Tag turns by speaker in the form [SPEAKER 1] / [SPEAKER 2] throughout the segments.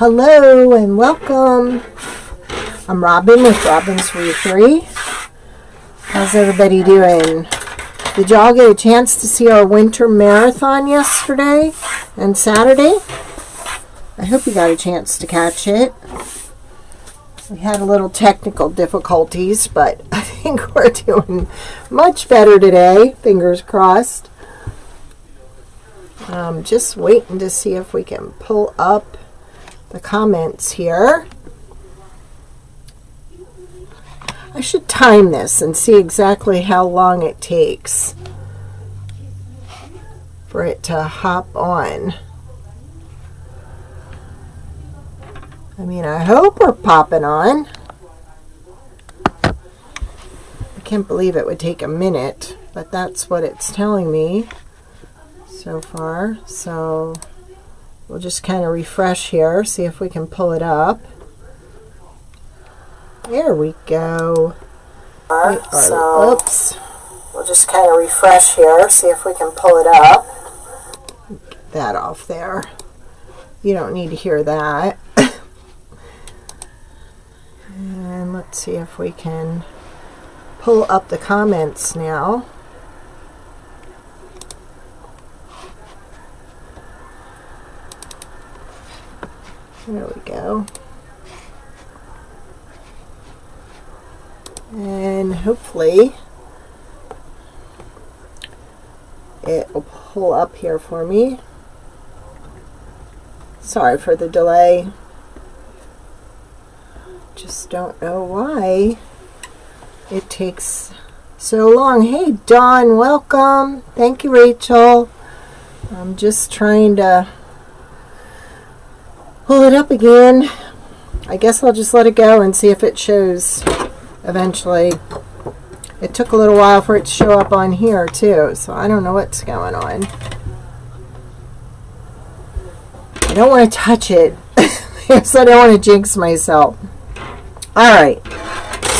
[SPEAKER 1] Hello and welcome. I'm Robin with Robin's Wreath. How's everybody doing? Did y'all get a chance to see our winter marathon yesterday and Saturday? I hope you got a chance to catch it. We had a little technical difficulties, but I think we're doing much better today. Fingers crossed. I'm just waiting to see if we can pull up the comments here. I should time this and see exactly how long it takes for it to hop on. I mean, I hope we're popping on. I can't believe it would take a minute, but that's what it's telling me so far. So we'll just kind of refresh here, see if we can pull it up. There we go. Oops. We'll just kind of refresh here, see if we can pull it up. Get that off there. You don't need to hear that. And let's see if we can pull up the comments now. There we go. And hopefully it will pull up here for me. Sorry for the delay. Just don't know why it takes so long. Hey Dawn, welcome. Thank you, Rachel. I'm just trying to pull it up again. I guess I'll just let it go and see if it shows eventually. It took a little while for it to show up on here too, so I don't know what's going on. I don't want to touch it because I don't want to jinx myself. Alright,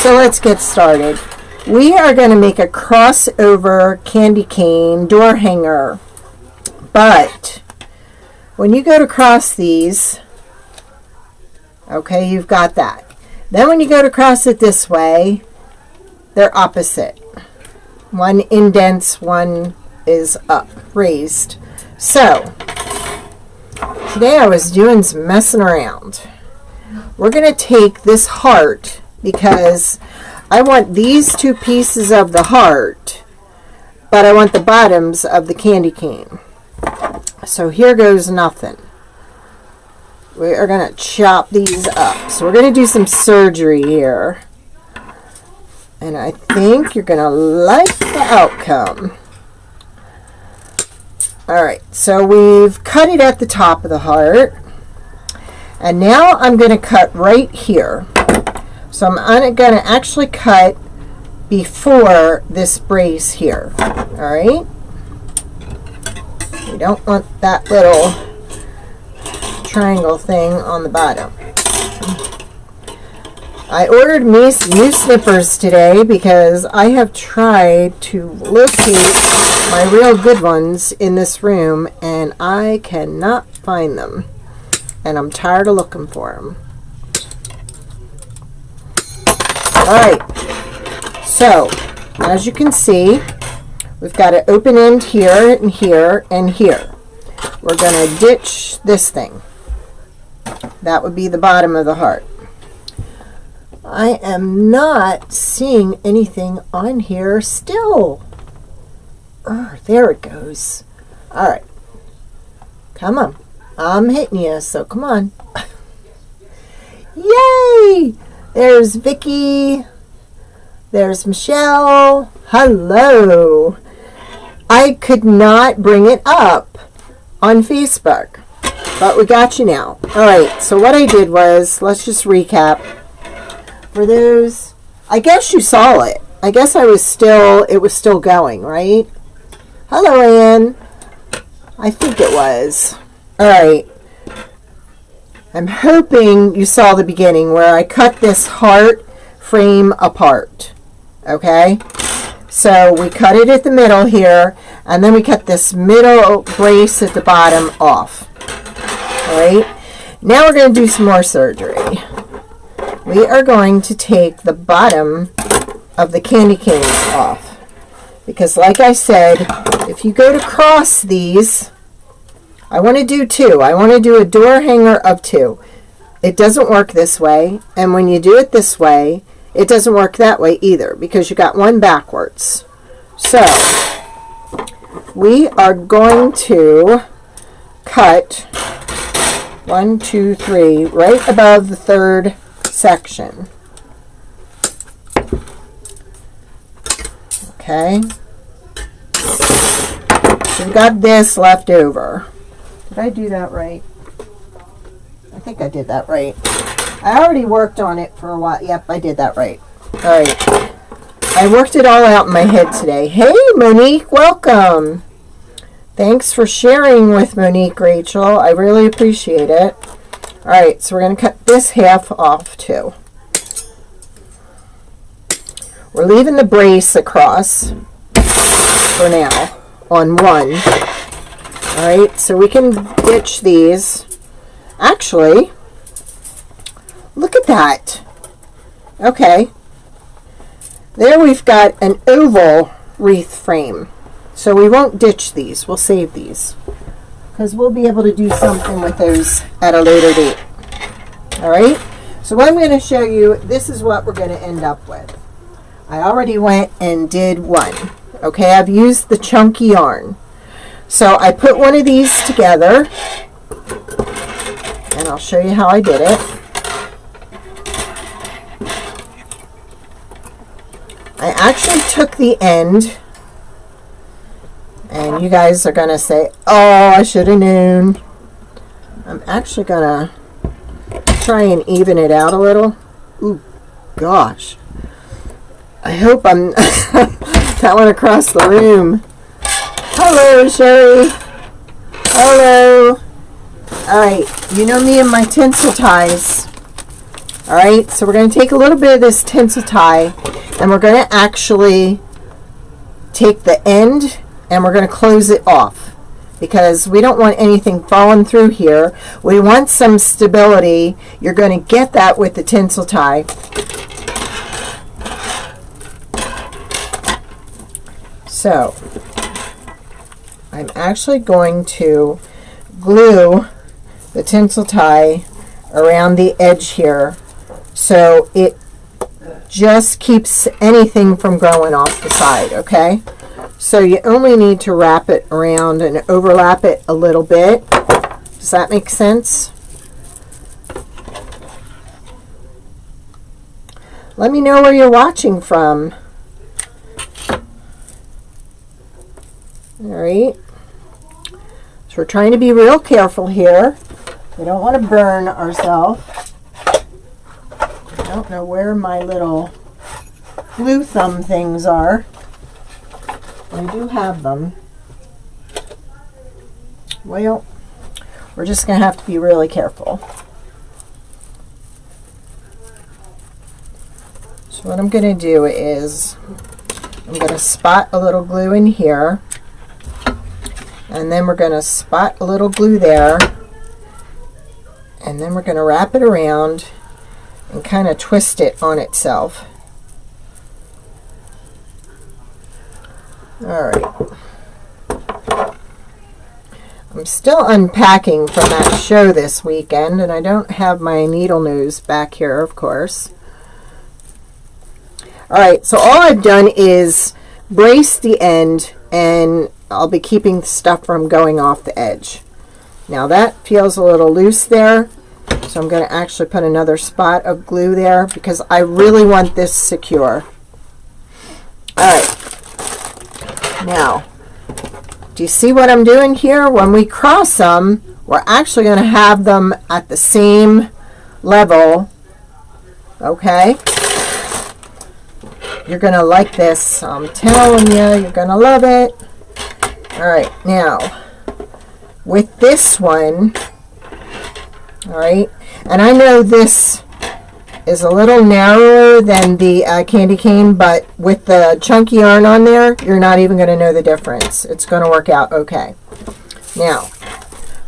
[SPEAKER 1] so let's get started. We are going to make a crossover candy cane door hanger, but when you go to cross these, okay, you've got that. Then when you go to cross it this way, they're opposite. One indents, one is up, raised. So, today I was doing some messing around. We're going to take this heart because I want these two pieces of the heart, but I want the bottoms of the candy cane. So here goes nothing. We are going to chop these up. So we're going to do some surgery here. And I think you're going to like the outcome. Alright, so we've cut it at the top of the heart. And now I'm going to cut right here. So I'm going to actually cut before this brace here. Alright? We don't want that little triangle thing on the bottom. I ordered me some new snippers today because I have tried to locate my real good ones in this room and I cannot find them. And I'm tired of looking for them. Alright, so as you can see, we've got an open end here and here and here. We're going to ditch this thing. That would be the bottom of the heart. I am not seeing anything on here still. Oh, there it goes. Alright. Come on. I'm hitting you, so come on. Yay! There's Vicky. There's Michelle. Hello. I could not bring it up on Facebook, but we got you now. Alright, so what I did was, let's just recap. For those, I guess you saw it. I guess it was still going, right? Hello, Ann. I think it was. Alright. I'm hoping you saw the beginning where I cut this heart frame apart. Okay? So we cut it at the middle here, and then we cut this middle brace at the bottom off. Alright? Now we're going to do some more surgery. We are going to take the bottom of the candy canes off. Because like I said, if you go to cross these, I want to do 2. I want to do a door hanger of 2. It doesn't work this way. And when you do it this way, it doesn't work that way either because you got one backwards. So we are going to cut 1, 2, 3 right above the 3rd section. Okay. So we've got this left over. Did I do that right? I think I did that right. I already worked on it for a while. Yep, I did that right. All right. I worked it all out in my head today. Hey, Monique, welcome. Thanks for sharing with Monique, Rachel. I really appreciate it. All right, so we're going to cut this half off too. We're leaving the brace across for now on one. All right, so we can ditch these. Actually, look at that. Okay. There we've got an oval wreath frame. So we won't ditch these. We'll save these. Because we'll be able to do something with those at a later date. Alright? So what I'm going to show you, this is what we're going to end up with. I already went and did one. Okay, I've used the chunky yarn. So I put one of these together. And I'll show you how I did it. I actually took the end, and you guys are going to say, oh, I should have known. I'm actually going to try and even it out a little. Ooh, gosh. I hope I'm that one across the room. Hello, Sherry. Hello. All right, you know me and my tinsel ties. All right, so we're going to take a little bit of this tinsel tie, and we're going to actually take the end and we're going to close it off because we don't want anything falling through here. We want some stability. You're going to get that with the tinsel tie. So I'm actually going to glue the tinsel tie around the edge here so it just keeps anything from growing off the side, okay? So you only need to wrap it around and overlap it a little bit. Does that make sense? Let me know where you're watching from. All right. So we're trying to be real careful here. We don't want to burn ourselves. I don't know where my little glue thumb things are. I do have them. Well, we're just going to have to be really careful. So what I'm going to do is I'm going to spot a little glue in here. And then we're going to spot a little glue there. And then we're going to wrap it around and kind of twist it on itself. All right. I'm still unpacking from that show this weekend, and I don't have my needle nose back here, of course. All right, so all I've done is brace the end, and I'll be keeping stuff from going off the edge. Now that feels a little loose there, so I'm going to actually put another spot of glue there because I really want this secure. All right. Now, do you see what I'm doing here? When we cross them, we're actually going to have them at the same level. Okay? You're going to like this. I'm telling you, you're going to love it. All right, now, with this one, all right, and I know this is a little narrower than the candy cane, but with the chunky yarn on there, you're not even going to know the difference. It's going to work out okay. Now,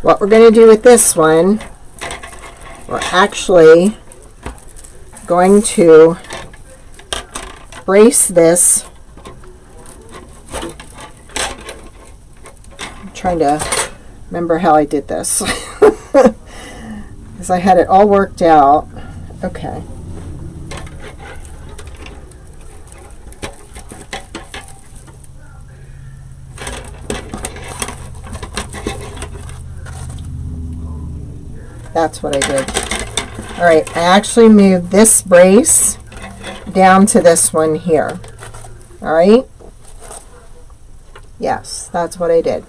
[SPEAKER 1] what we're going to do with this one we're actually going to brace this. I'm trying to remember how I did this because I had it all worked out. Okay. That's what I did. All right, I actually moved this brace down to this one here. All right. Yes, that's what I did.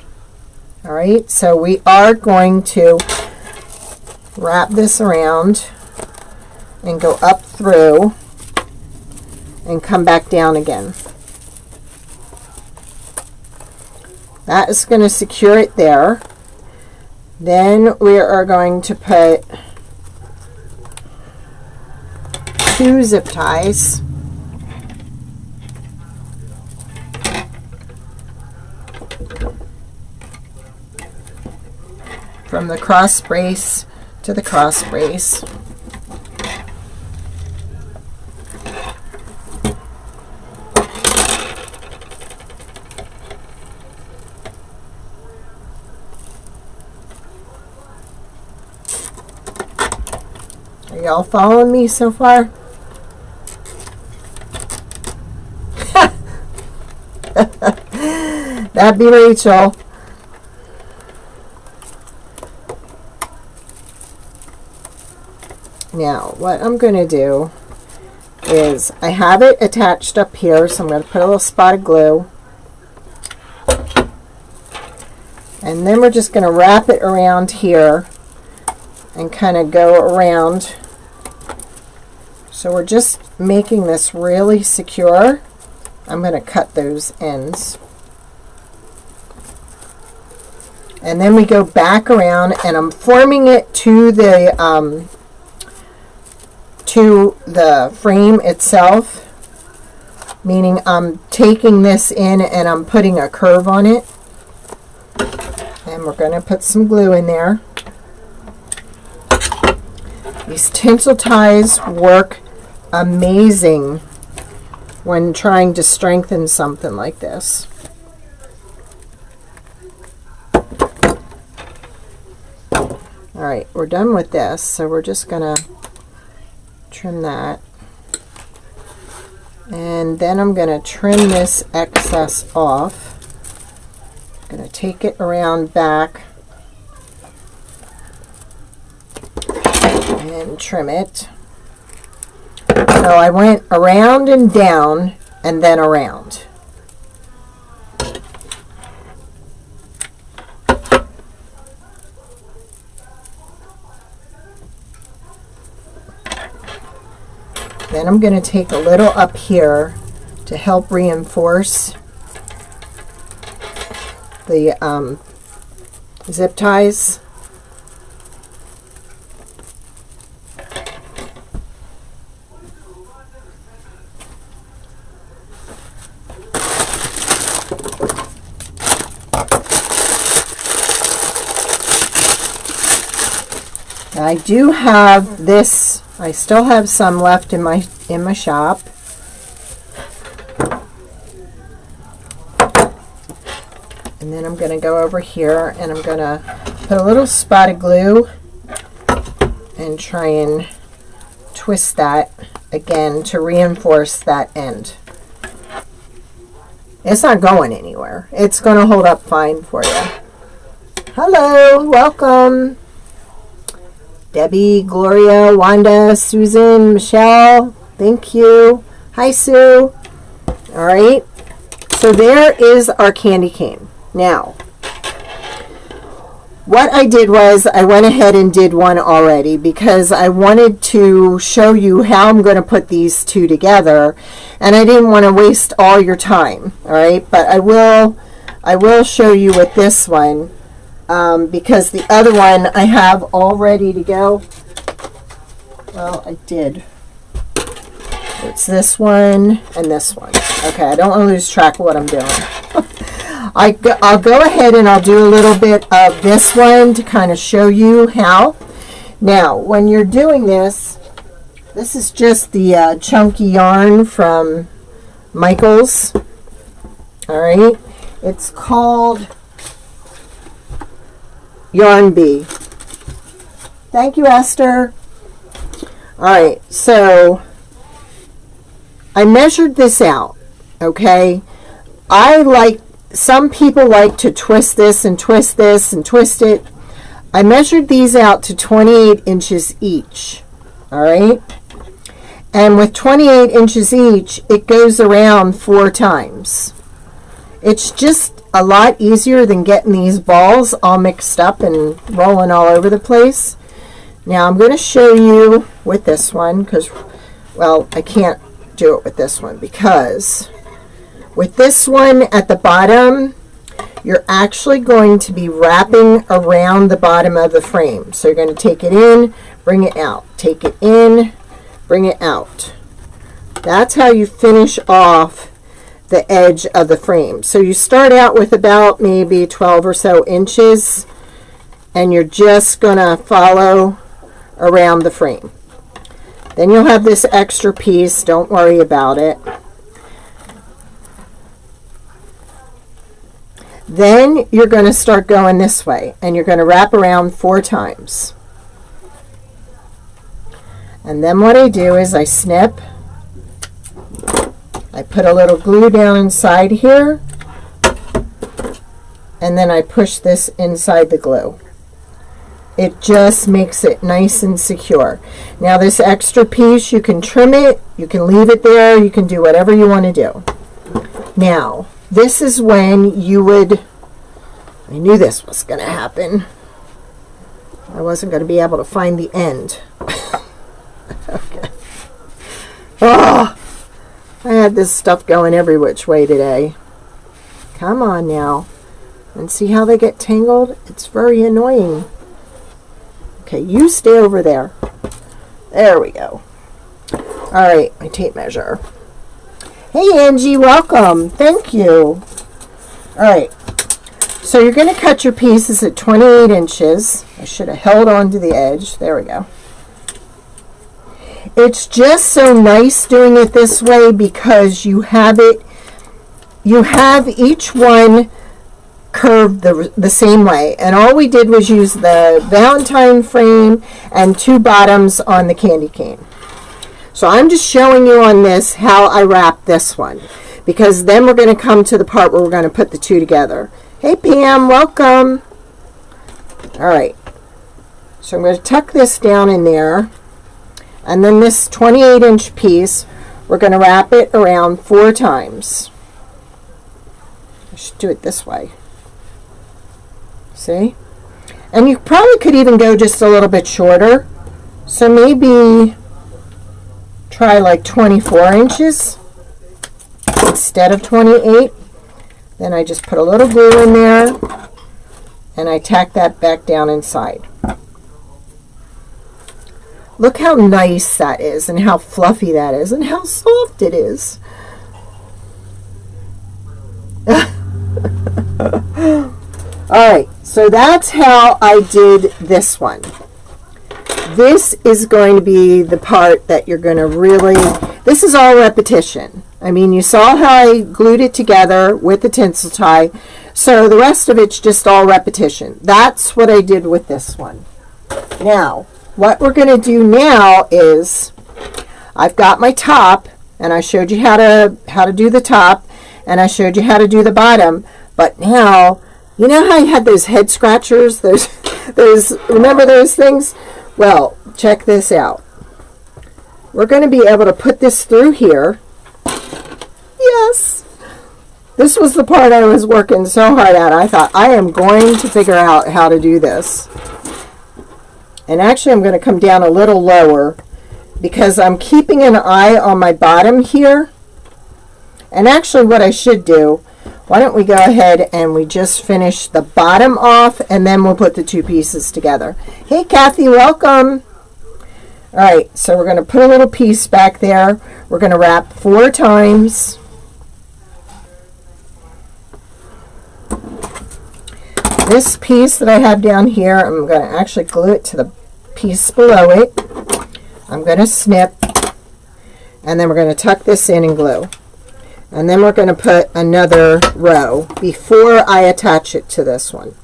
[SPEAKER 1] All right, so we are going to wrap this around and go up through and come back down again. That is going to secure it there. Then we are going to put 2 zip ties. From the cross brace to the cross brace. Are y'all following me so far? That'd be Rachel. Now, what I'm going to do is I have it attached up here, so I'm going to put a little spot of glue. And then we're just going to wrap it around here and kind of go around. So we're just making this really secure. I'm going to cut those ends. And then we go back around, and I'm forming it to the frame itself, meaning I'm taking this in and I'm putting a curve on it. And we're going to put some glue in there. These tinsel ties work amazing when trying to strengthen something like this. All right, we're done with this, so we're just going to trim that. And then I'm going to trim this excess off. I'm going to take it around back and trim it. So I went around and down and then around. Then I'm going to take a little up here to help reinforce the zip ties. I do have this, I still have some left in my shop. And then I'm going to go over here and I'm going to put a little spot of glue and try and twist that again to reinforce that end. It's not going anywhere. It's going to hold up fine for you. Hello, welcome. Debbie, Gloria, Wanda, Susan, Michelle, thank you. Hi, Sue. All right, so there is our candy cane. Now, what I did was I went ahead and did one already because I wanted to show you how I'm going to put these two together, and I didn't want to waste all your time. All right, but I will show you with this one. Because the other one I have all ready to go. Well, I did. It's this one and this one. Okay, I don't want to lose track of what I'm doing. I'll go ahead and I'll do a little bit of this one to kind of show you how. Now, when you're doing this, this is just the chunky yarn from Michaels. All right. It's called Yarn Bee. Thank you, Esther. All right. So I measured this out. Okay. Some people like to twist this and twist this and twist it. I measured these out to 28 inches each. All right. And with 28 inches each, it goes around 4 times. It's just a lot easier than getting these balls all mixed up and rolling all over the place. Now I'm going to show you with this one because, well, I can't do it with this one because with this one at the bottom, you're actually going to be wrapping around the bottom of the frame. So you're going to take it in, bring it out, take it in, bring it out. That's how you finish off the edge of the frame. So you start out with about maybe 12 or so inches, and you're just going to follow around the frame. Then you'll have this extra piece. Don't worry about it. Then you're going to start going this way, and you're going to wrap around 4 times. And then what I do is I snip. I put a little glue down inside here, and then I push this inside the glue. It just makes it nice and secure. Now this extra piece, you can trim it, you can leave it there, you can do whatever you want to do. Now, this is when you would, I knew this was going to happen. I wasn't going to be able to find the end. Okay. Oh, I had this stuff going every which way today. Come on now. And see how they get tangled? It's very annoying. Okay, you stay over there. There we go. All right, my tape measure. Hey, Angie, welcome. Thank you. All right, so you're going to cut your pieces at 28 inches. I should have held on to the edge. There we go. It's just so nice doing it this way because you have each one curved the same way. And all we did was use the Valentine frame and 2 bottoms on the candy cane. So I'm just showing you on this how I wrap this one, because then we're going to come to the part where we're going to put the 2 together. Hey Pam, welcome. All right, so I'm going to tuck this down in there, and then this 28-inch piece, we're going to wrap it around 4 times. I should do it this way. See? And you probably could even go just a little bit shorter. So maybe try like 24 inches instead of 28. Then I just put a little glue in there and I tack that back down inside. Look how nice that is and how fluffy that is and how soft it is. Alright, so that's how I did this one. This is going to be the part that you're going to really, this is all repetition. I mean, you saw how I glued it together with the tinsel tie, so the rest of it's just all repetition. That's what I did with this one. Now, what we're going to do now is, I've got my top, and I showed you how to do the top, and I showed you how to do the bottom, but now, you know how you had those head scratchers, those remember those things? Well, check this out. We're going to be able to put this through here. Yes! This was the part I was working so hard at. I thought, I am going to figure out how to do this. And actually, I'm going to come down a little lower because I'm keeping an eye on my bottom here. And actually, what I should do, why don't we go ahead and we just finish the bottom off and then we'll put the 2 pieces together. Hey Kathy, welcome. Alright, so we're going to put a little piece back there. We're going to wrap 4 times. This piece that I have down here, I'm going to actually glue it to the piece below it. I'm going to snip, and then we're going to tuck this in and glue. And then we're going to put another row before I attach it to this one.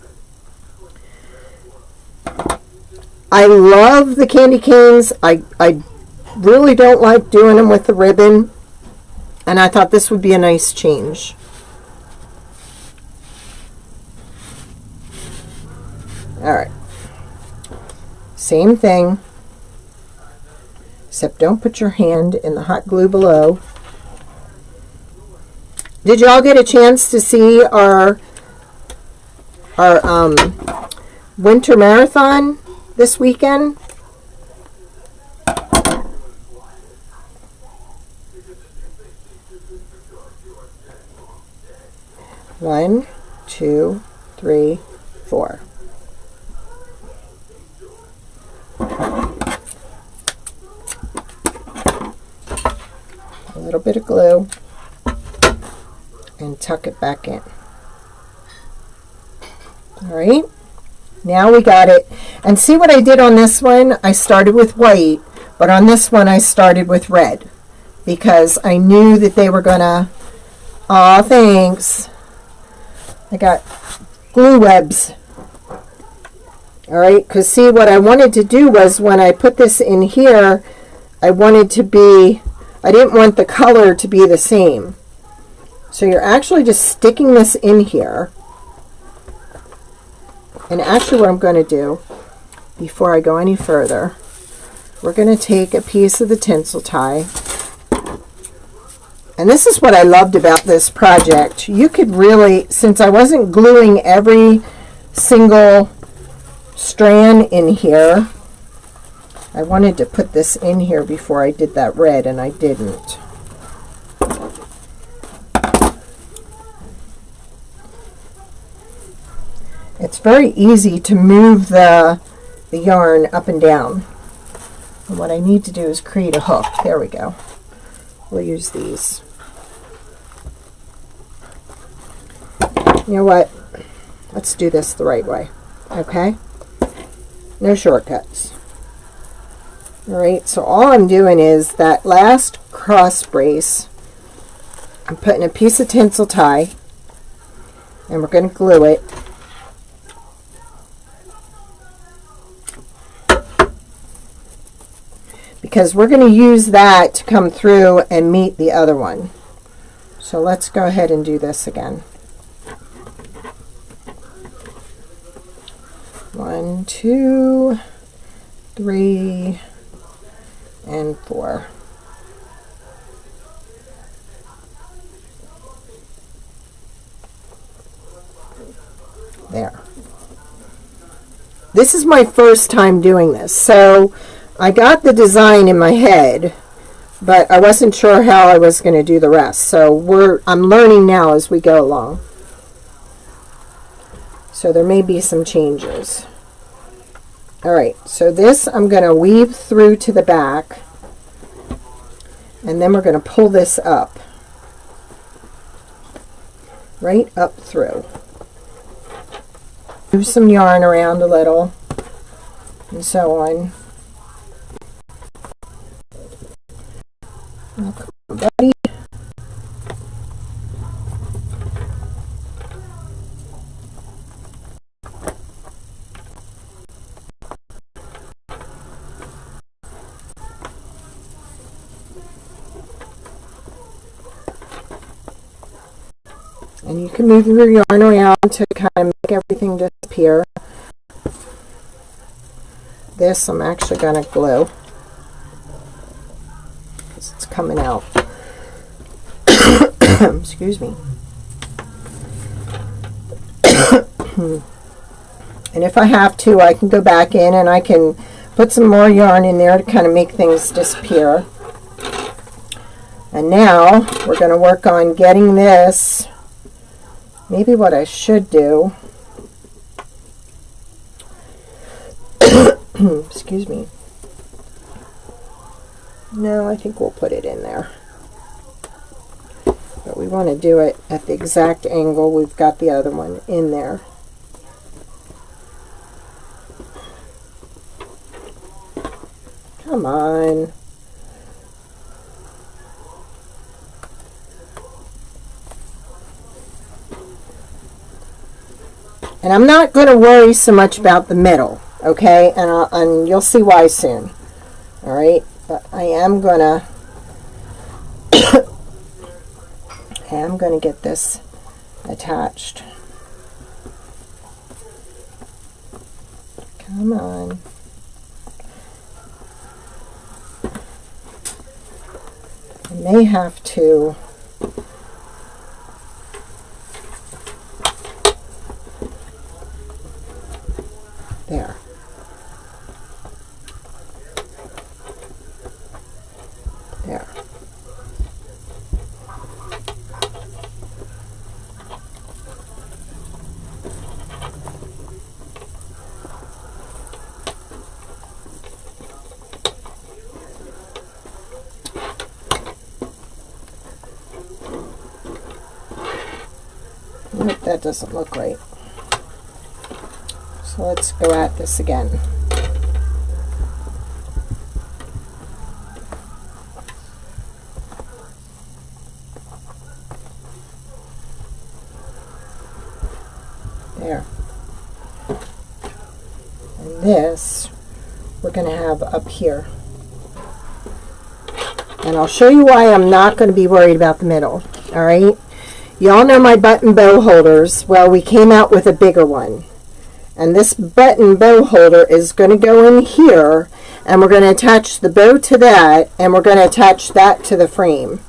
[SPEAKER 1] I love the candy canes. I really don't like doing them with the ribbon, and I thought this would be a nice change. Alright, same thing, except don't put your hand in the hot glue below. Did y'all get a chance to see our winter marathon this weekend? One, two, three, four. A little bit of glue and tuck it back in. All right, now we got it. And see what I did on this one? I started with white, but on this one I started with red because I knew that they were gonna, aw, thanks. I got glue webs. All right, because see, what I wanted to do was when I put this in here, I wanted to be, I didn't want the color to be the same. So you're actually just sticking this in here. And actually what I'm going to do, before I go any further, we're going to take a piece of the tinsel tie. And this is what I loved about this project. You could really, since I wasn't gluing every single strand in here, I wanted to put this in here before I did that red, and I didn't. It's very easy to move the yarn up and down. And what I need to do is create a hook. There we go. We'll use these. You know what? Let's do this the right way. Okay? No shortcuts. Alright, so all I'm doing is that last cross brace, I'm putting a piece of tinsel tie, and we're going to glue it. Because we're going to use that to come through and meet the other one. So let's go ahead and do this again. 1, 2, 3, and 4. There. This is my first time doing this, so I got the design in my head, but I wasn't sure how I was going to do the rest. So I'm learning now as we go along. So there may be some changes. Alright, so this I'm going to weave through to the back, and then we're going to pull this up. Right up through. Move some yarn around a little, and so on. Oh, come on, buddy. And you can move your yarn around to kind of make everything disappear. This I'm actually going to glue because it's coming out. Excuse me. And if I have to, I can go back in and I can put some more yarn in there to kind of make things disappear. And now we're going to work on getting this. Maybe what I should do, excuse me. No, I think we'll put it in there. But we want to do it at the exact angle we've got the other one in there. Come on. And I'm not going to worry so much about the middle, okay? And you'll see why soon. All right? But I am going to get this attached. Come on. I may have to there. There. Nope, that doesn't look right. So let's go at this again. There. And this we're going to have up here. And I'll show you why I'm not going to be worried about the middle. All right? Y'all know my button bow holders. Well, we came out with a bigger one. And this button bow holder is going to go in here, and we're going to attach the bow to that, and we're going to attach that to the frame.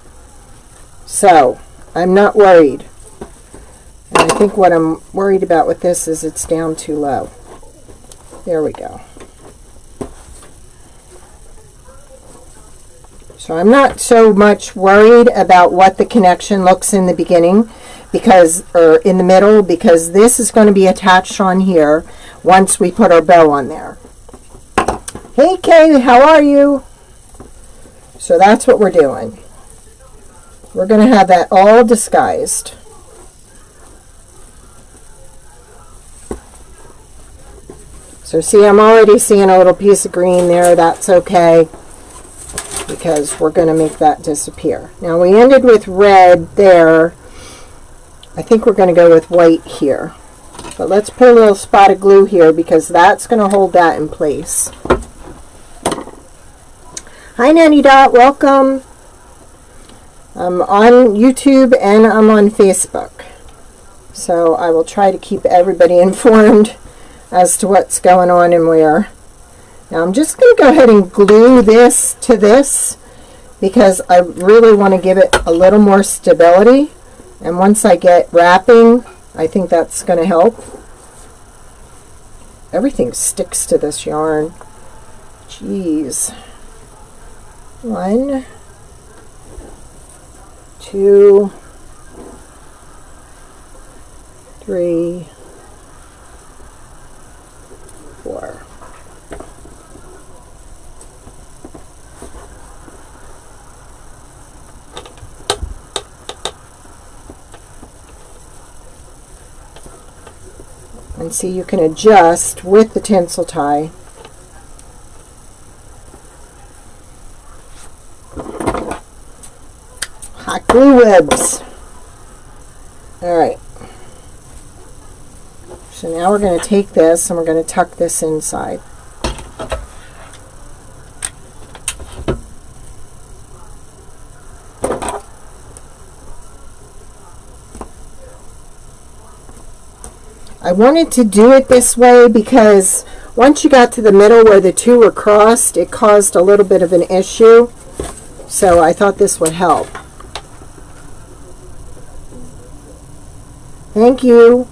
[SPEAKER 1] So, I'm not worried. And I think what I'm worried about with this is it's down too low. There we go. So I'm not so much worried about what the connection looks in the beginning, or in the middle, because this is going to be attached on here once we put our bow on there. Hey Kay, how are you? So that's what we're doing. We're going to have that all disguised. So see, I'm already seeing a little piece of green there. That's okay, because we're going to make that disappear. Now we ended with red there. I think we're going to go with white here. But let's put a little spot of glue here, because that's going to hold that in place. Hi Nanny Dot, welcome. I'm on YouTube and I'm on Facebook. So I will try to keep everybody informed as to what's going on and where. Now I'm just going to go ahead and glue this to this, because I really want to give it a little more stability. And once I get wrapping, I think that's going to help. Everything sticks to this yarn. Jeez. 1, 2, 3, 4. And see, you can adjust with the tinsel tie. Hot glue webs. Alright. So now we're going to take this and we're going to tuck this inside. I wanted to do it this way because once you got to the middle where the two were crossed, it caused a little bit of an issue. So I thought this would help. Thank you.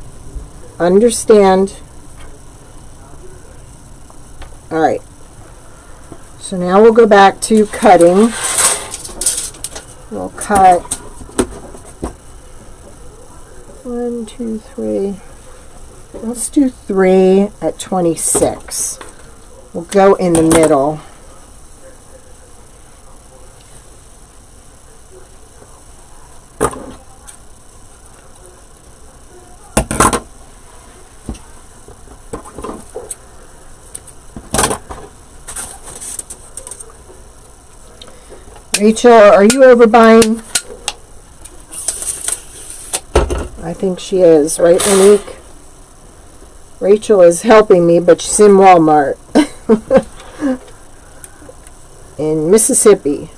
[SPEAKER 1] Understand. Alright. So now we'll go back to cutting. We'll cut 1, 2, 3. Let's do 3 at 26. We'll go in the middle. Rachel, are you overbuying? I think she is, right, Monique? Rachel is helping me, but she's in Walmart in Mississippi.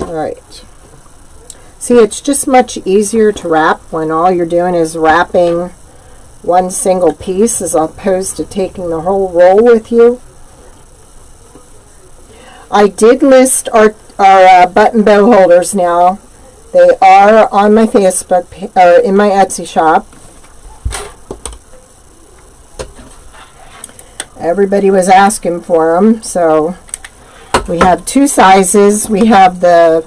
[SPEAKER 1] All right. See, it's just much easier to wrap when all you're doing is wrapping one single piece as opposed to taking the whole roll with you. I did list our button bow holders now. They are on my Facebook, or in my Etsy shop. Everybody was asking for them, so we have two sizes. We have the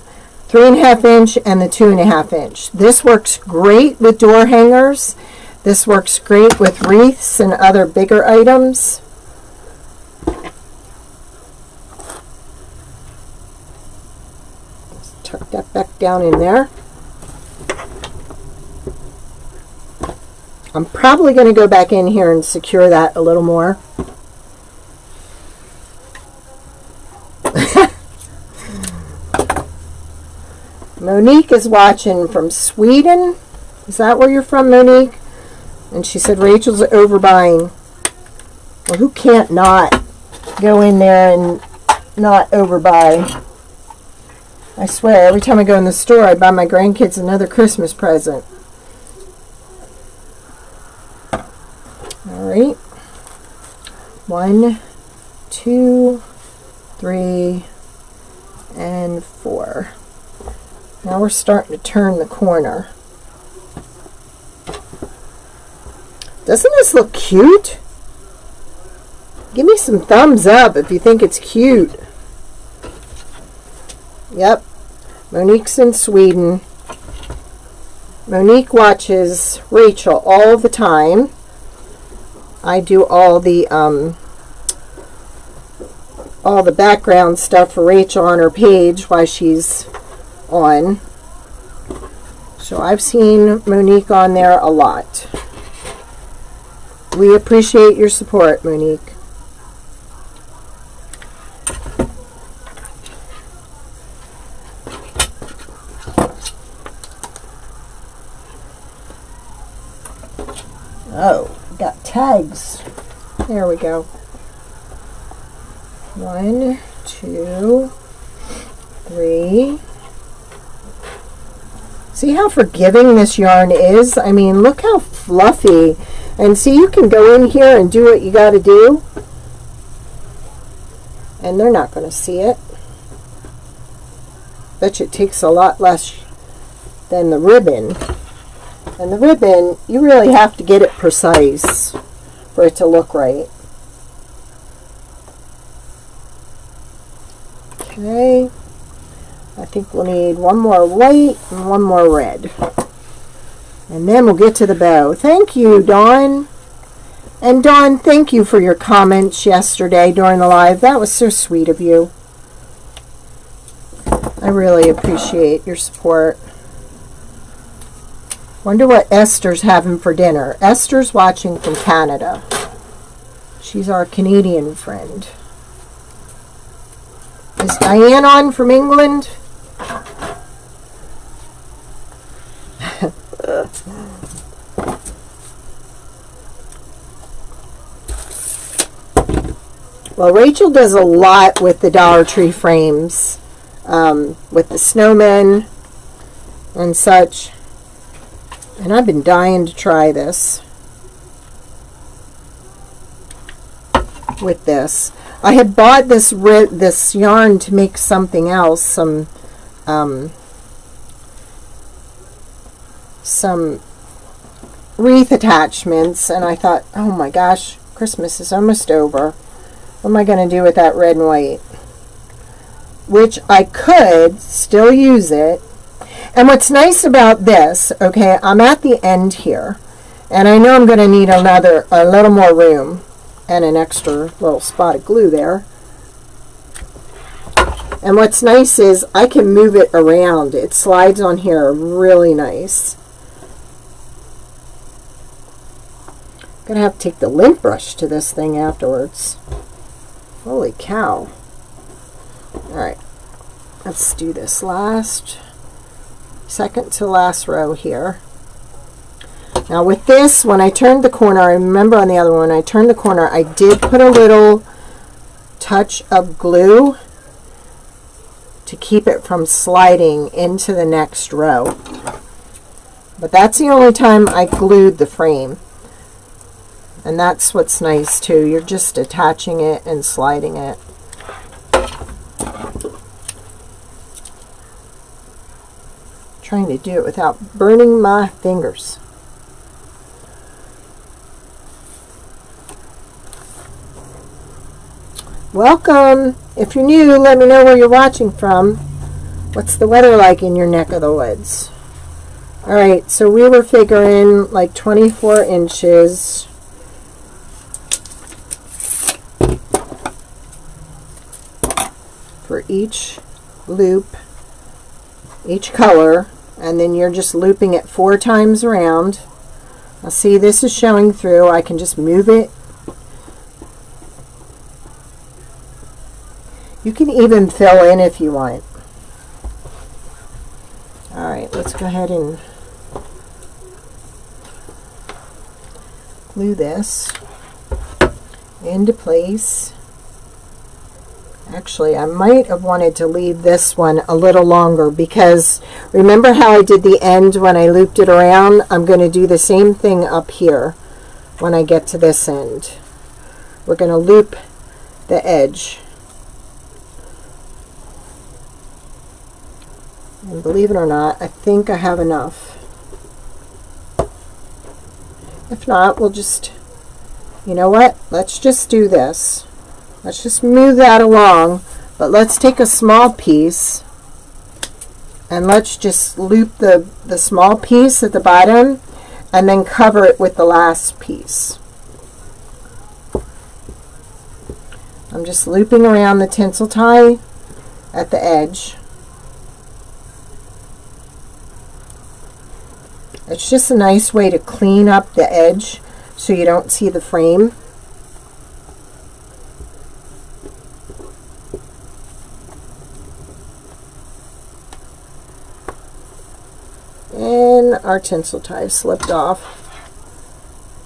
[SPEAKER 1] 3.5 inch and the 2.5 inch. This works great with door hangers. This works great with wreaths and other bigger items. Let's tuck that back down in there. I'm probably going to go back in here and secure that a little more. Monique is watching from Sweden. Is that where you're from, Monique? And she said Rachel's overbuying. Well, who can't not go in there and not overbuy? I swear, every time I go in the store, I buy my grandkids another Christmas present. All right. 1, 2, 3, and 4. Now we're starting to turn the corner. Doesn't this look cute? Give me some thumbs up if you think it's cute. Yep. Monique's in Sweden. Monique watches Rachel all the time. I do all the background stuff for Rachel on her page while she's on. So I've seen Monique on there a lot. We appreciate your support, Monique. Oh, we got tags. There we go. 1, 2, 3. See how forgiving this yarn is? I mean, look how fluffy. And see, you can go in here and do what you got to do. And they're not going to see it. Bet you it takes a lot less than the ribbon. And the ribbon, you really have to get it precise for it to look right. Okay. I think we'll need one more white and one more red. And then we'll get to the bow. Thank you, Dawn. And Dawn, thank you for your comments yesterday during the live. That was so sweet of you. I really appreciate your support. Wonder what Esther's having for dinner. Esther's watching from Canada. She's our Canadian friend. Is Diane on from England? Well, Rachel does a lot with the Dollar Tree frames, with the snowmen and such. And I've been dying to try this with this. I had bought this yarn to make something else, some wreath attachments, and I thought, oh my gosh, Christmas is almost over. What am I going to do with that red and white? Which I could still use it. And what's nice about this, okay, I'm at the end here, and I know I'm going to need a little more room and an extra little spot of glue there. And what's nice is I can move it around. It slides on here really nice. I'm going to have to take the lint brush to this thing afterwards. Holy cow. Alright, let's do this second to last row here. Now with this, when I turned the corner, I remember on the other one, when I turned the corner, I did put a little touch of glue to keep it from sliding into the next row. But that's the only time I glued the frame. And that's what's nice too. You're just attaching it and sliding it. Trying to do it without burning my fingers. Welcome. If you're new, let me know where you're watching from. What's the weather like in your neck of the woods? Alright, so we were figuring like 24 inches. For each loop, each color, and then you're just looping it 4 times around. Now see, this is showing through. I can just move it. You can even fill in if you want. Alright, let's go ahead and glue this into place. Actually, I might have wanted to leave this one a little longer because remember how I did the end when I looped it around? I'm going to do the same thing up here when I get to this end. We're going to loop the edge. And believe it or not, I think I have enough. If not, we'll just, you know what? Let's just do this. Let's just move that along, but let's take a small piece and let's just loop the small piece at the bottom and then cover it with the last piece. I'm just looping around the tinsel tie at the edge. It's just a nice way to clean up the edge so you don't see the frame. And our tinsel tie slipped off.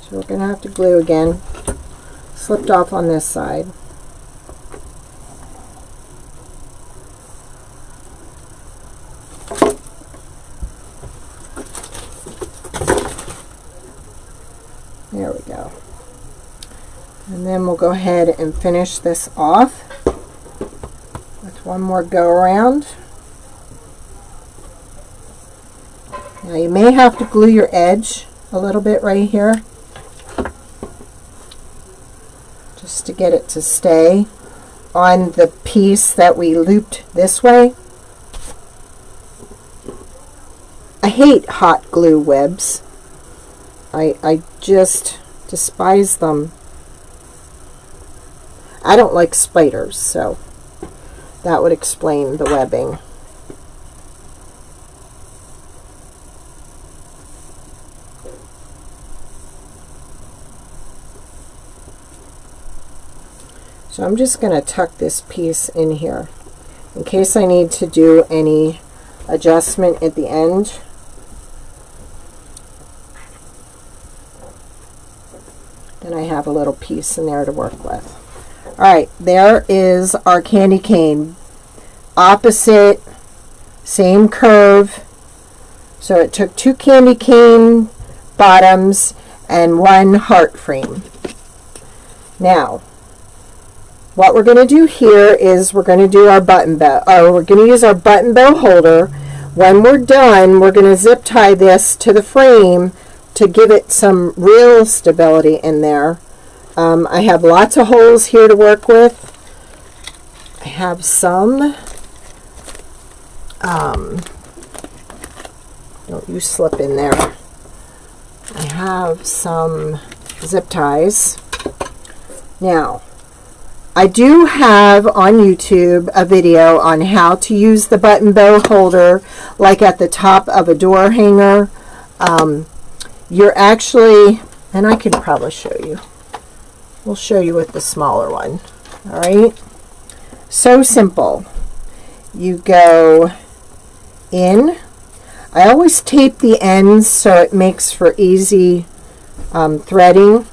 [SPEAKER 1] So we're going to have to glue again. Slipped off on this side. There we go. And then we'll go ahead and finish this off with one more go around. Now you may have to glue your edge a little bit right here just to get it to stay on the piece that we looped this way. I hate hot glue webs. I just despise them. I don't like spiders, so that would explain the webbing. So I'm just going to tuck this piece in here in case I need to do any adjustment at the end. Then I have a little piece in there to work with. Alright, there is our candy cane. Opposite, same curve. So it took 2 candy cane bottoms and 1 heart frame. Now, what we're going to do here is we're going to do our button bow. We're going to use our button bow holder. When we're done, we're going to zip tie this to the frame to give it some real stability in there. I have lots of holes here to work with. I have some, don't you slip in there. I have some zip ties. Now, I do have on YouTube a video on how to use the button bow holder like at the top of a door hanger. You're actually, and I can probably show you. We'll show you with the smaller one. All right, so simple. You go in. I always tape the ends so it makes for easy threading,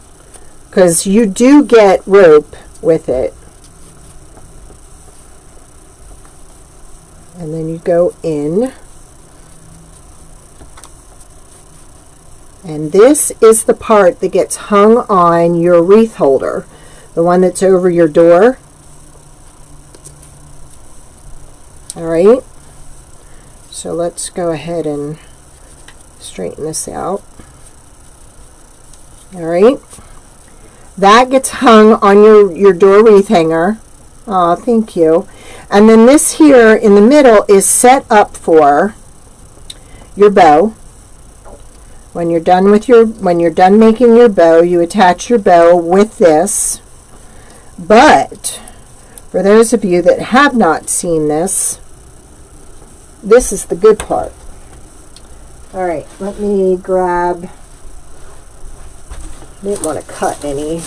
[SPEAKER 1] because you do get rope with it. And then you go in. And this is the part that gets hung on your wreath holder, the one that's over your door. All right, so let's go ahead and straighten this out. All right, that gets hung on your door wreath hanger. Oh, thank you. And then this here in the middle is set up for your bow. When you're done making your bow, you attach your bow with this. But for those of you that have not seen this, this is the good part. All right, let me grab. I didn't want to cut any.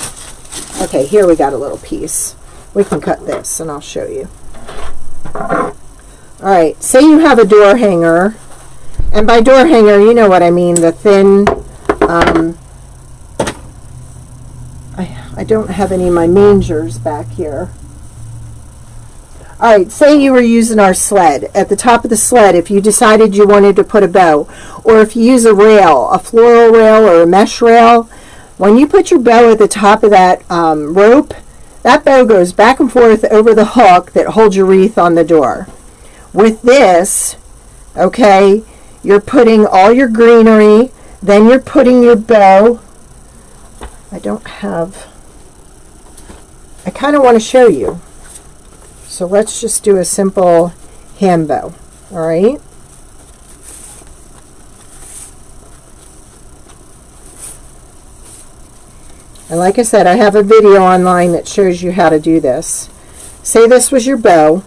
[SPEAKER 1] Okay, here we got a little piece. We can cut this and I'll show you. All right, say you have a door hanger. And by door hanger, you know what I mean, the thin, I don't have any of my mangers back here. All right, say you were using our sled. At the top of the sled, if you decided you wanted to put a bow, or if you use a rail, a floral rail or a mesh rail, when you put your bow at the top of that rope, that bow goes back and forth over the hook that holds your wreath on the door. With this, okay, you're putting all your greenery, then you're putting your bow. I kind of want to show you. So let's just do a simple hand bow, all right? And like I said, I have a video online that shows you how to do this. Say this was your bow.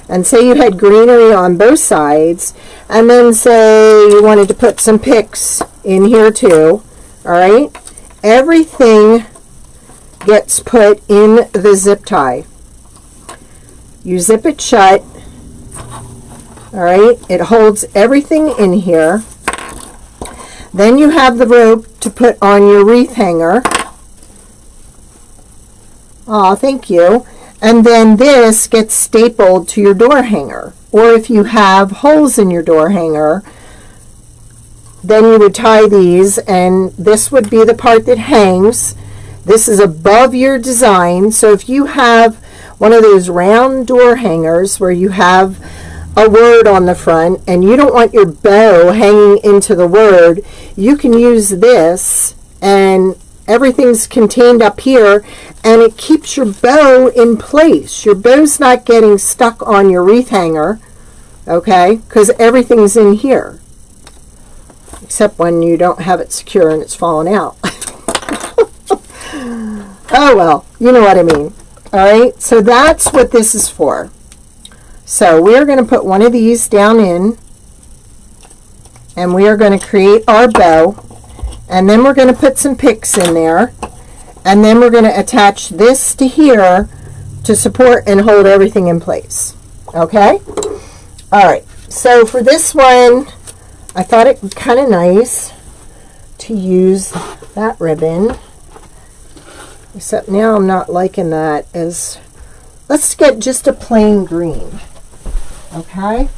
[SPEAKER 1] And say you had greenery on both sides, and then say you wanted to put some picks in here too, all right? Everything gets put in the zip tie. You zip it shut, all right? It holds everything in here. Then you have the rope to put on your wreath hanger. Oh, thank you. And then this gets stapled to your door hanger. Or if you have holes in your door hanger, then you would tie these, and this would be the part that hangs. This is above your design. So if you have one of those round door hangers where you have a word on the front and you don't want your bow hanging into the word, you can use this, and everything's contained up here, and it keeps your bow in place. Your bow's not getting stuck on your wreath hanger, okay, because everything's in here, except when you don't have it secure and it's falling out. Oh well, you know what I mean. All right, so that's what this is for. So we're going to put one of these down in, and we are going to create our bow. And then we're going to put some picks in there, and then we're going to attach this to here to support and hold everything in place. Okay? All right. So for this one, I thought it was kind of nice to use that ribbon, except now I'm not liking that. As let's get just a plain green. Okay?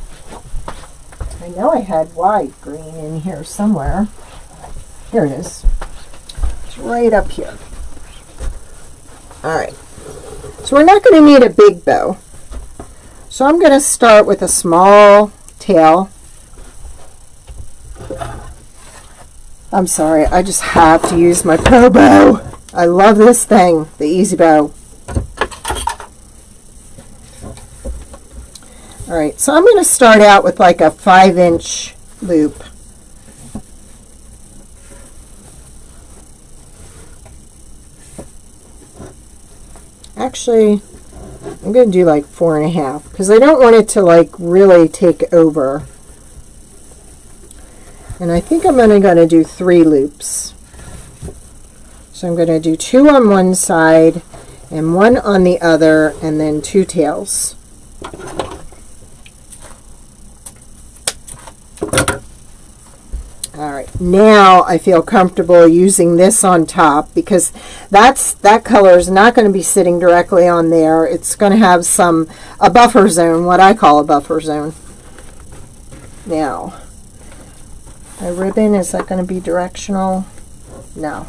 [SPEAKER 1] I know I had wide green in here somewhere. Here it is. It's right up here. All right. So we're not going to need a big bow. So I'm going to start with a small tail. I'm sorry, I just have to use my pro bow. I love this thing, the Easy Bow. All right, so I'm going to start out with like a 5-inch loop. Actually, I'm going to do like 4.5 because I don't want it to like really take over. And I think I'm only going to do 3 loops. So I'm going to do 2 on one side and one on the other, and then 2 tails. All right, now I feel comfortable using this on top because that color is not going to be sitting directly on there. It's going to have a buffer zone, what I call a buffer zone. Now, my ribbon, is that going to be directional? No,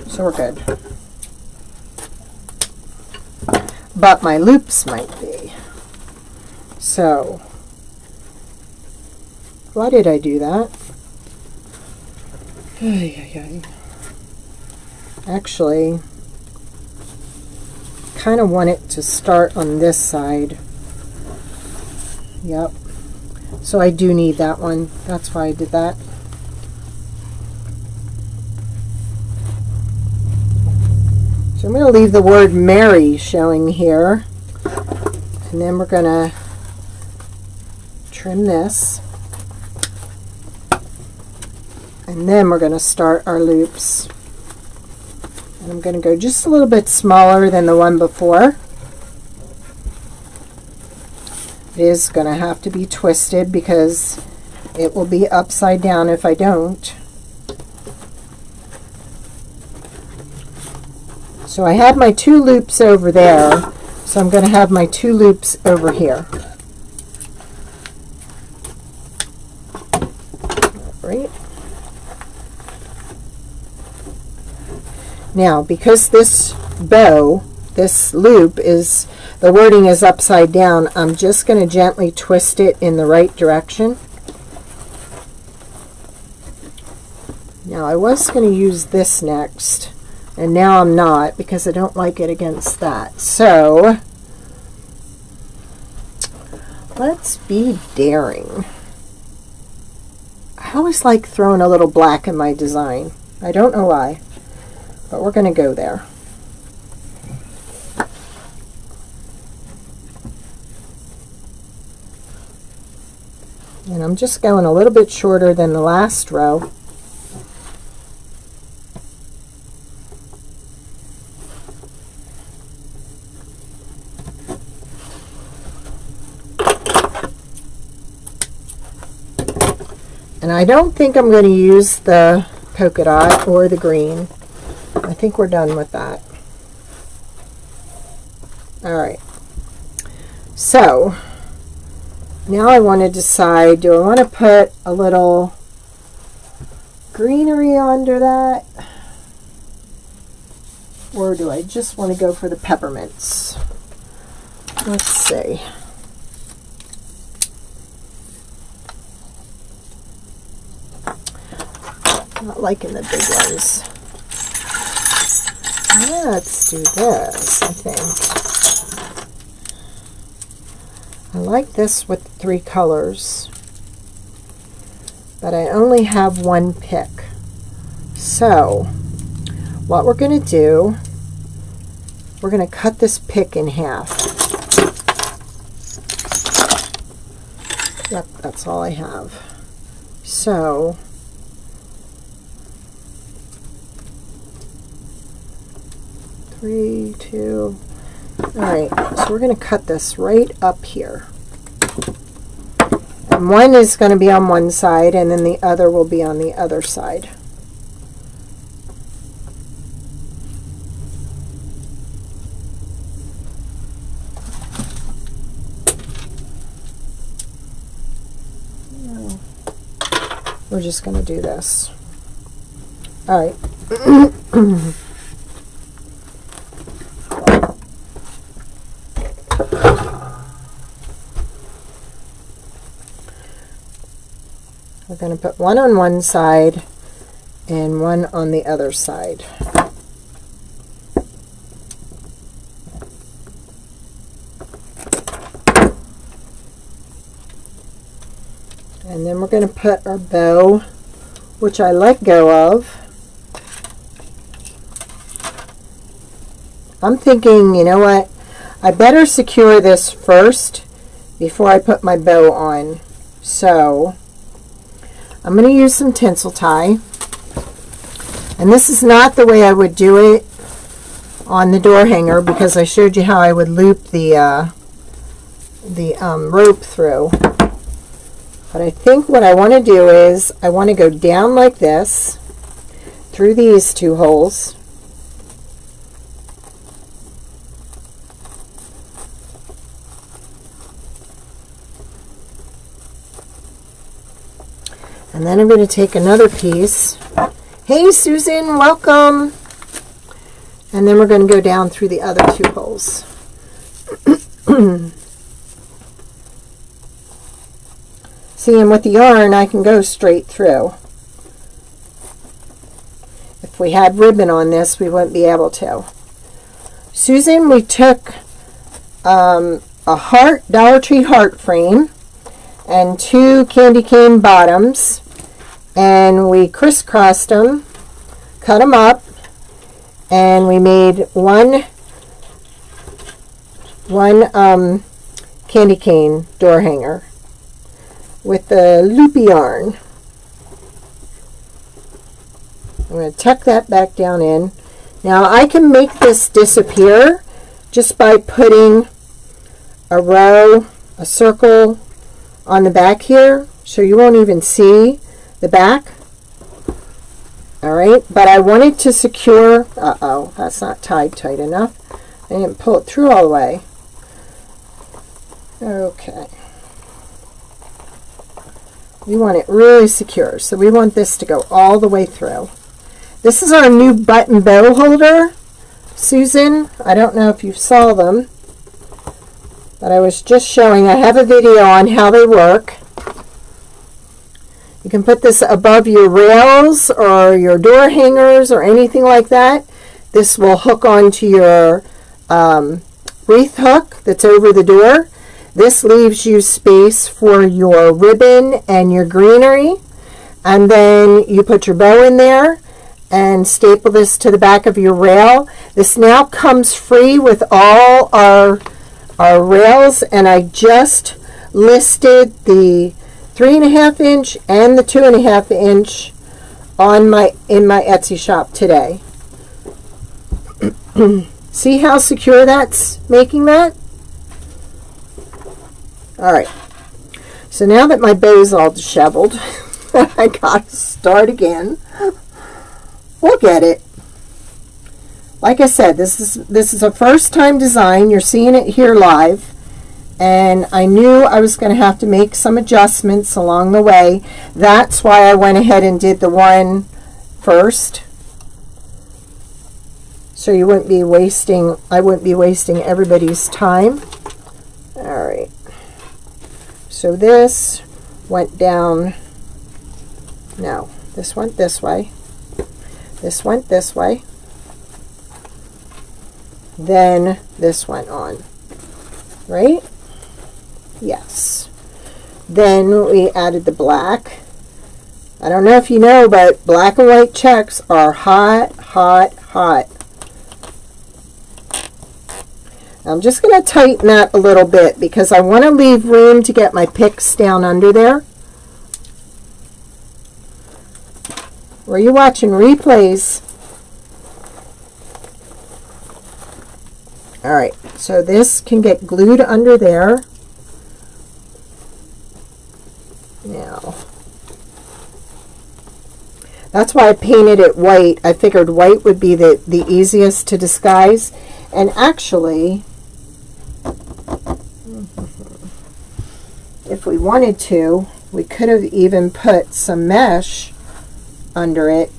[SPEAKER 1] so we're good. But my loops might be. So, why did I do that? Actually, kind of want it to start on this side. Yep. So I do need that one. That's why I did that. So I'm going to leave the word Mary showing here. And then we're going to trim this. And then we're going to start our loops. And I'm going to go just a little bit smaller than the one before. It is going to have to be twisted because it will be upside down if I don't. So I have my 2 loops over there, so I'm going to have my 2 loops over here. All right. Now, because this bow, this loop is, the wording is upside down, I'm just going to gently twist it in the right direction. Now, I was going to use this next, and now I'm not because I don't like it against that. So, let's be daring. I always like throwing a little black in my design. I don't know why. But we're going to go there. And I'm just going a little bit shorter than the last row. And I don't think I'm going to use the polka dot or the green. I think we're done with that. All right. So now I want to decide, do I want to put a little greenery under that? Or do I just want to go for the peppermints? Let's see. Not liking the big ones. Let's do this, I think. I like this with 3 colors, but I only have 1 pick. So, what we're going to do, we're going to cut this pick in half. Yep, that's all I have. So, three, 2. All right, so we're going to cut this right up here. And one is going to be on one side, and then the other will be on the other side. We're just going to do this. All right. We're going to put one on one side and one on the other side. And then we're going to put our bow, which I let go of. I'm thinking, you know what, I better secure this first before I put my bow on. So I'm going to use some tinsel tie. And this is not the way I would do it on the door hanger because I showed you how I would loop the rope through. But I think what I want to do is I want to go down like this through these two holes. And then I'm going to take another piece. Hey Susan, welcome. And then we're going to go down through the other two holes. See, and with the yarn I can go straight through. If we had ribbon on this, we wouldn't be able to. Susan, we took a Dollar Tree heart frame and 2 candy cane bottoms, and we crisscrossed them, cut them up, and we made one candy cane door hanger with the loopy yarn. I'm going to tuck that back down in. Now I can make this disappear just by putting a row, a circle on the back here, so you won't even see the back. Alright, but I wanted to secure, uh-oh, that's not tied tight enough. I didn't pull it through all the way. Okay. We want it really secure, so we want this to go all the way through. This is our new button bow holder, Susan. I don't know if you saw them, but I was just showing. I have a video on how they work. You can put this above your rails or your door hangers or anything like that. This will hook onto your wreath hook that's over the door. This leaves you space for your ribbon and your greenery. And then you put your bow in there and staple this to the back of your rail. This now comes free with all our rails, and I just listed the 3.5 inch and the 2.5 inch in my Etsy shop today. See how secure that's making that? Alright, so now that my bow's all disheveled, I gotta start again. We'll get it. Like I said, this is a first time design. You're seeing it here live, and I knew I was going to have to make some adjustments along the way. That's why I went ahead and did the one first, so you wouldn't be wasting, I wouldn't be wasting everybody's time. All right, so this went down, no, this went this way, this went this way, then this went on, right? Yes. Then we added the black. I don't know if you know, but black and white checks are hot, hot, hot. I'm just going to tighten that a little bit because I want to leave room to get my picks down under there. Were you watching replays? Alright, so this can get glued under there. Now, that's why I painted it white. I figured white would be the easiest to disguise. And actually, if we wanted to, we could have even put some mesh under it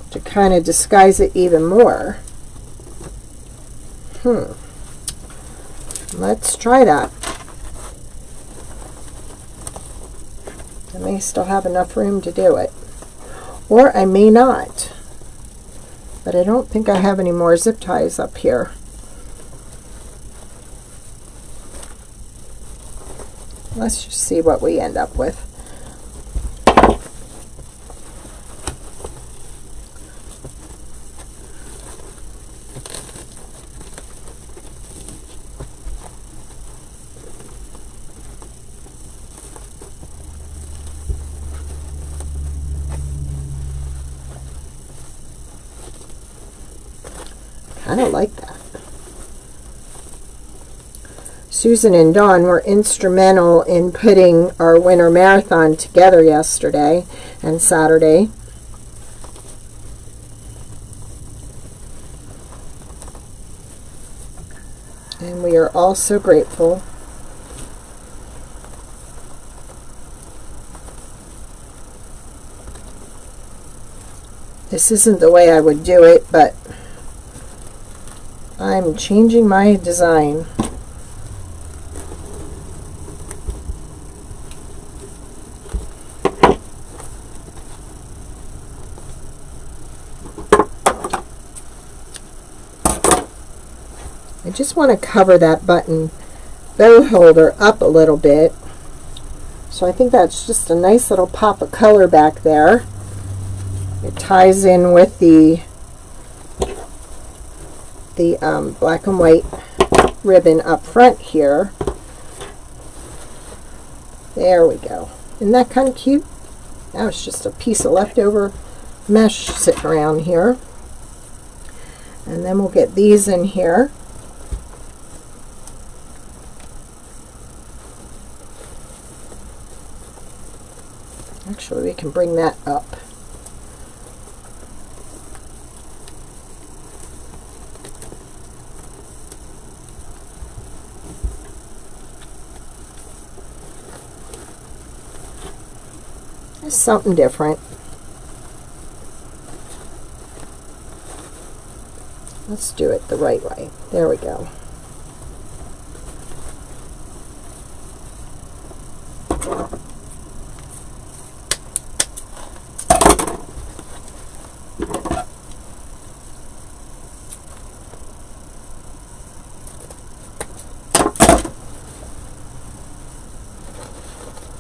[SPEAKER 1] to kind of disguise it even more. Let's try that. I may still have enough room to do it, or I may not, but I don't think I have any more zip ties up here. Let's just see what we end up with. kind of like that. Susan and Dawn were instrumental in putting our winter marathon together yesterday and Saturday. And we are all so grateful. This isn't the way I would do it, but I'm changing my design. I just want to cover that button bow holder up a little bit. So I think that's just a nice little pop of color back there. It ties in with the black and white ribbon up front here. There we go. Isn't that kind of cute? Now it's just a piece of leftover mesh sitting around here. And then we'll get these in here. Actually, we can bring that up. It's something different. Let's do it the right way. There we go.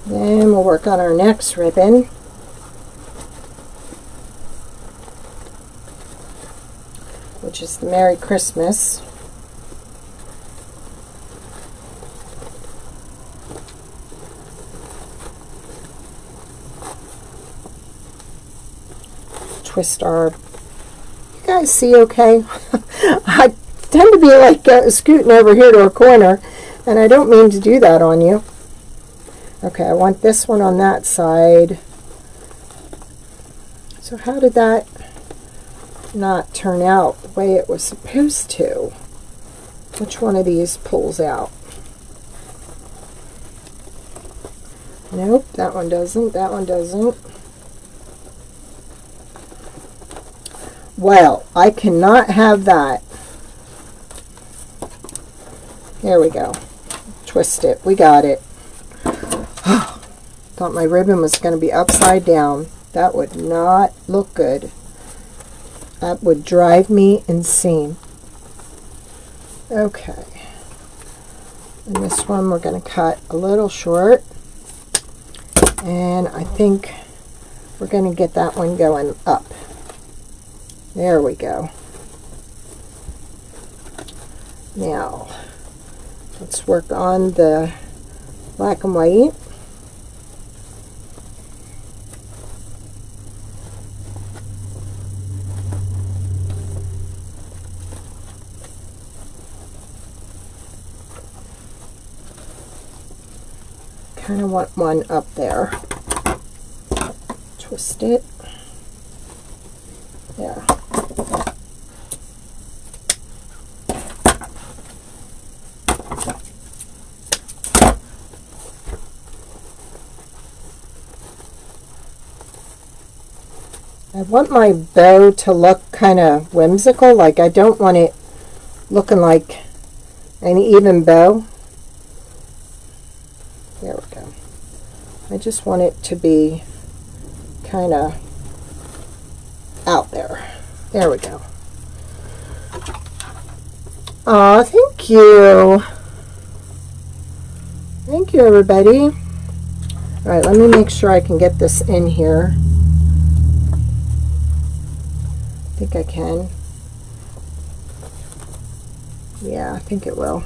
[SPEAKER 1] Then we'll work on our next ribbon. Which is the Merry Christmas. Twist our... You guys see okay? I tend to be like scooting over here to a corner, and I don't mean to do that on you. Okay, I want this one on that side. So how did that not turn out the way it was supposed to? Which one of these pulls out? Nope, that one doesn't. That one doesn't. Well, I cannot have that. There we go. Twist it. We got it. Thought my ribbon was going to be upside down. That would not look good. That would drive me insane. Okay. And this one we're going to cut a little short. And I think we're going to get that one going up. There we go. Now, let's work on the black and white. Kind of want one up there. Twist it. There. I want my bow to look kind of whimsical, like I don't want it looking like an even bow. There we go. I just want it to be kind of out there. There we go. Aw, thank you. Thank you, everybody. All right, let me make sure I can get this in here. I think I can. Yeah, I think it will.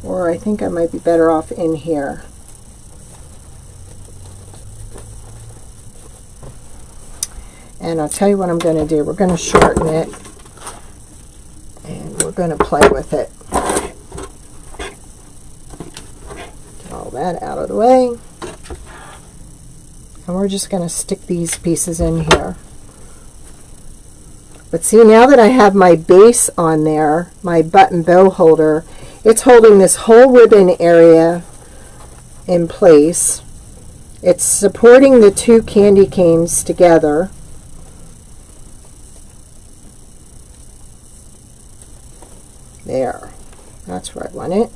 [SPEAKER 1] Or I think I might be better off in here. And I'll tell you what I'm going to do. We're going to shorten it. going to play with it. Get all that out of the way. And we're just going to stick these pieces in here. But see, now that I have my base on there, my button bow holder, it's holding this whole ribbon area in place. It's supporting the two candy canes together. There. That's where I want it.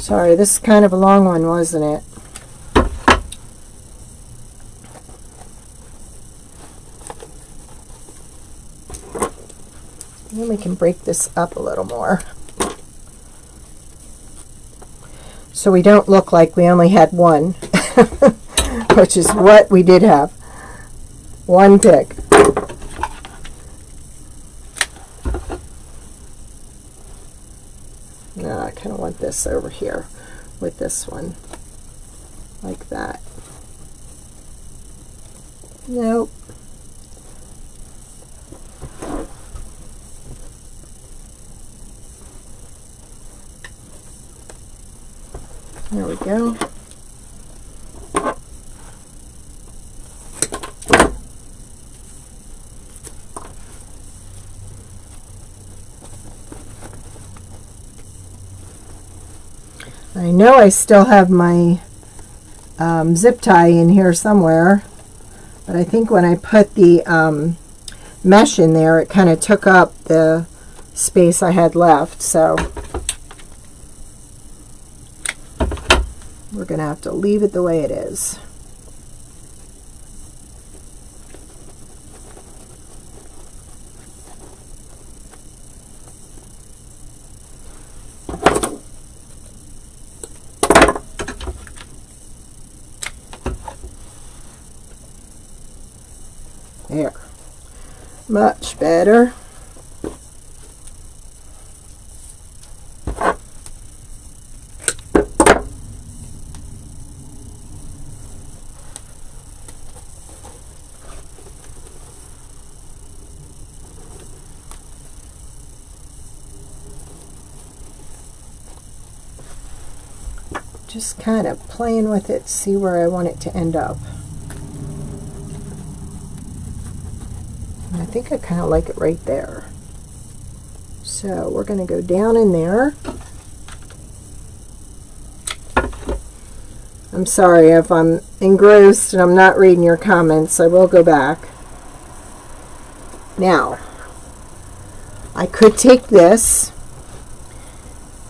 [SPEAKER 1] Sorry, this is kind of a long one, wasn't it? Then we can break this up a little more, so we don't look like we only had one, which is what we did have. One pick. No, I kind of want this over here with this one, like that. Nope. There we go. I know I still have my zip tie in here somewhere, but I think when I put the mesh in there, it kind of took up the space I had left, so we're going to have to leave it the way it is. There. Much better. Just kind of playing with it, see where I want it to end up. And I think I kind of like it right there. So we're going to go down in there. I'm sorry if I'm engrossed and I'm not reading your comments. I will go back. Now, I could take this,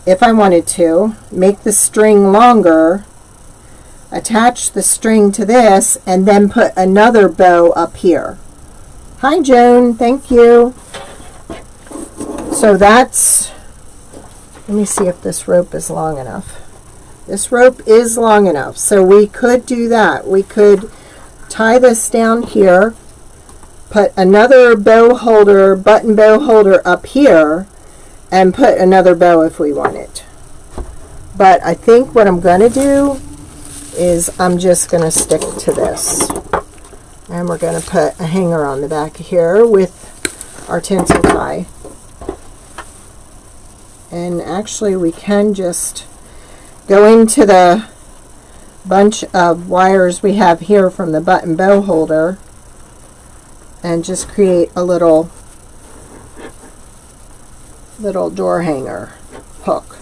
[SPEAKER 1] if I wanted to, make the string longer, attach the string to this, and then put another bow up here. Hi Joan, thank you. So that's, let me see if this rope is long enough. This rope is long enough, so we could do that. We could tie this down here, put another bow holder, button bow holder up here, and put another bow if we want it. But I think what I'm going to do is I'm just going to stick to this. And we're going to put a hanger on the back here with our tinsel tie. And actually we can just go into the bunch of wires we have here from the button bow holder and just create a little door hanger hook.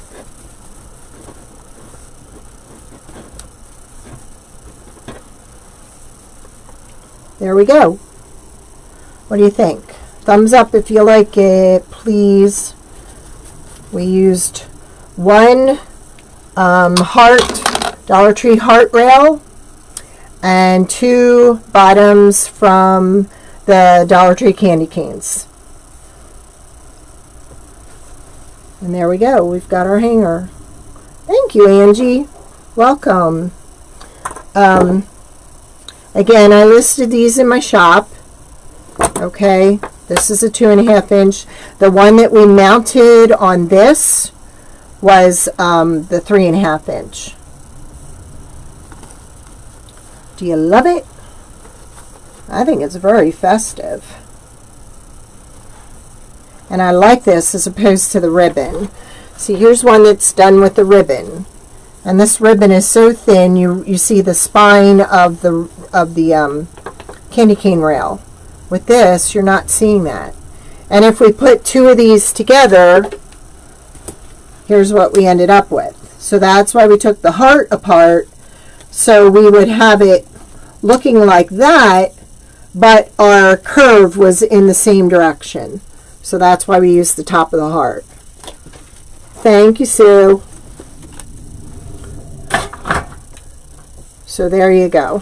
[SPEAKER 1] There we go. What do you think? Thumbs up if you like it, please. We used one Dollar Tree heart rail and 2 bottoms from the Dollar Tree candy canes. And there we go. We've got our hanger. Thank you, Angie. Welcome. Again, I listed these in my shop. Okay, this is a 2.5 inch. The one that we mounted on this was the 3.5 inch. Do you love it? I think it's very festive. And I like this as opposed to the ribbon. See, here's one that's done with the ribbon. And this ribbon is so thin, you see the spine of the candy cane rail. With this, you're not seeing that. And if we put two of these together, here's what we ended up with. So that's why we took the heart apart, so we would have it looking like that, but our curve was in the same direction. So that's why we used the top of the heart. Thank you, Sue. So there you go.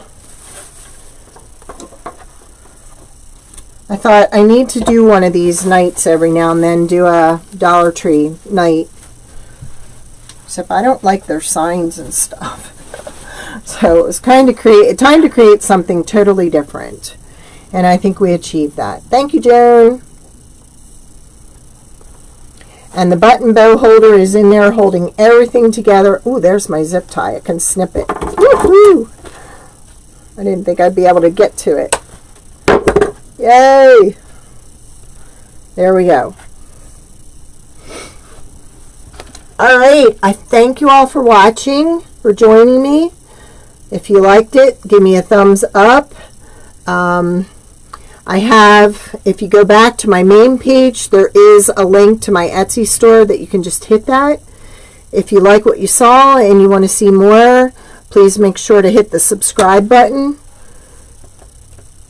[SPEAKER 1] I thought I need to do one of these nights every now and then, do a Dollar Tree night. Except I don't like their signs and stuff. So it was time to create something totally different. And I think we achieved that. Thank you, Joan. And the button bow holder is in there holding everything together. Ooh, there's my zip tie. I can snip it. Woohoo! I didn't think I'd be able to get to it. Yay! There we go. All right. I thank you all for watching, for joining me. If you liked it, give me a thumbs up. If you go back to my main page, there is a link to my Etsy store that you can just hit that. If you like what you saw and you want to see more, please make sure to hit the subscribe button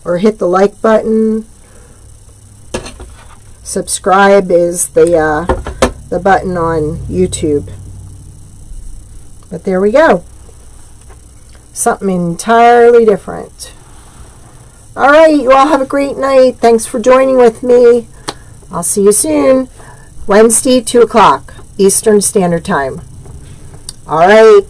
[SPEAKER 1] or hit the like button. Subscribe is the button on YouTube. But there we go. Something entirely different. All right, you all have a great night. Thanks for joining with me. I'll see you soon. Wednesday, 2 o'clock Eastern Standard Time. All right.